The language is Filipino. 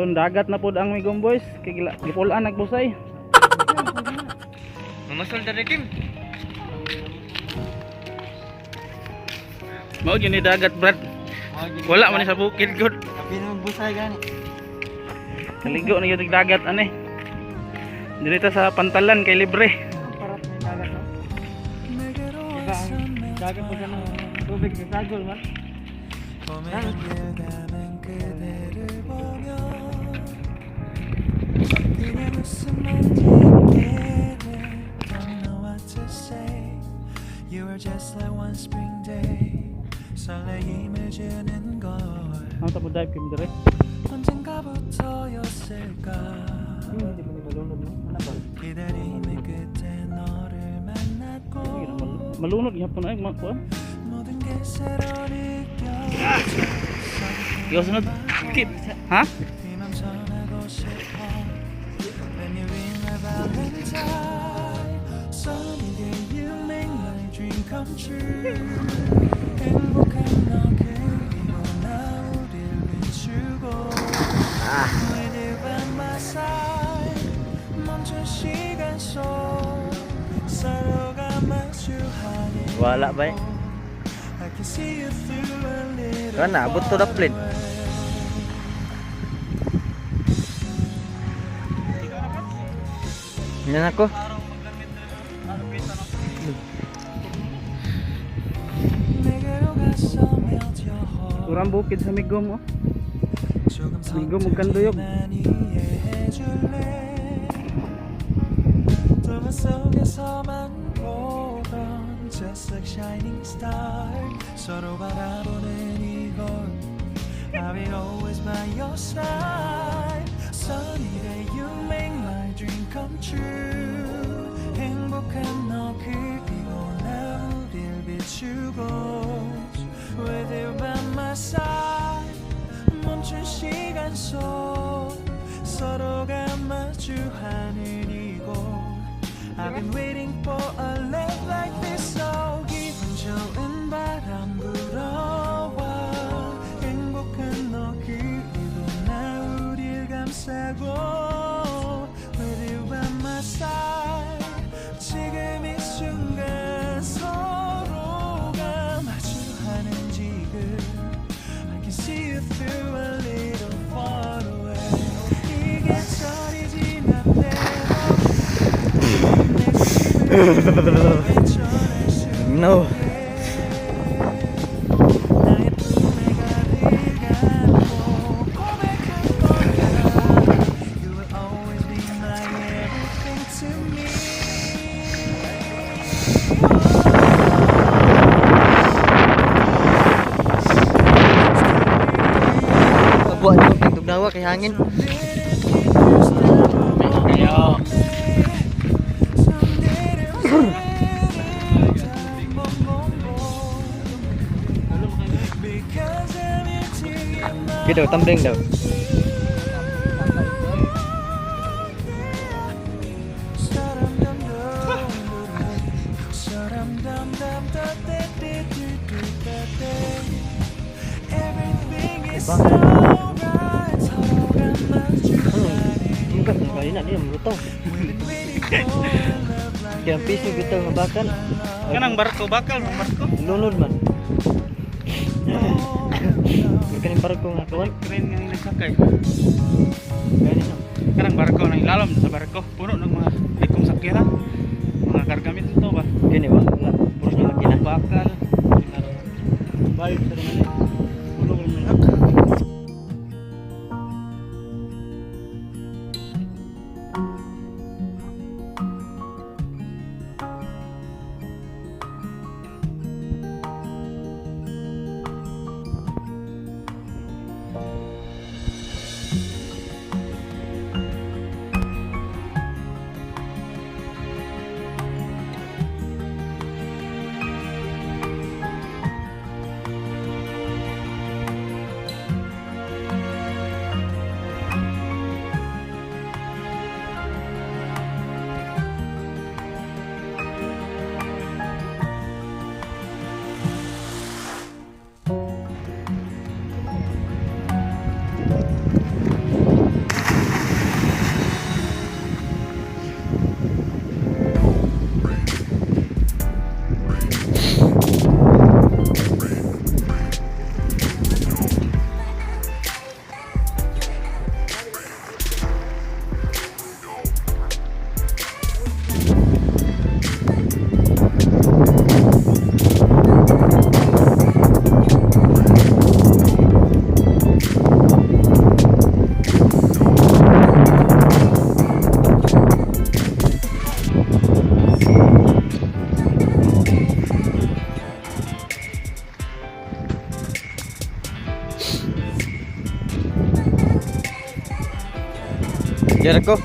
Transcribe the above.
Karon dagat na pod ang Migong boys. Kay gipulan nagbusay. Mamasol dari Kim. Mao gyud ni dagat, Brad. Wala man ni sa bukid gud. Tapi nang busay gani. Kaligo na gyud ang dagat ani. Dirita sa pantalan kay libre. Parat may dagat no. Diba ang dagat po ng tubig sa sagol man. You were just like one spring day. 설레임을 주는 걸 Ang tapos dive kim dire. 언젠가부터였을까 Hindi mo ni balunod no. Ano ba? 기다림의 끝에 너를 만났고 Malunod gyapon ay kuan. 모든 게 새로 느껴져 Yo sunod. Keep. Ha? 이맘 전하고 싶어 When you're in my valentine Sunny day you make my dream come true 행복한 너 그리고 나 우릴 비추고 With you by my side 멈춘 시간 속 서로가 마주하는 Wala ba? I can see you through a little Kana abot to the plane. Yan ako. 내게로 가서 맺혀 Turang bukid sa Migom oh. 조금 Migom ug Kanduyog. 많이 이해해줄래 동화 속에서만 보던 Just like shining star 서로 바라보는 이곳 I will always by your side Sunny day you make my dream come true 행복한 너 그리고 나 우릴 비추고 With you by my side 멈춘 시간 속 서로가 마주하는 이곳 I've been waiting for a love like this so 기분 좋은 바람 불어와 행복한 너 그리고 나 우릴 감싸고 With you by my side 지금 이 순간 서로가 마주하는 지금 I can see you through a little far away 이게 저리지만 내 No. 나의 품에 가득 안고 고백할 거야 You will always be my everything to me Buat tubig tugnawa kay hangin. Kayo. Kita tambeng daw. Bukan kali nak dia melutong. Kaya piso kita ngebakar. Kanang barko bakal mang barko. Lunod man. Bukan yang barko nga kawan. Keren nga nagsakay. Gani no. Kanang barko na ilalam sa barko. Puno ng mga likong sakyanan. Mga kargamit ito ba? Gani ba? Nga purus na makina. Bakal. Balik sa naman eh. Puno ng mga Share ko.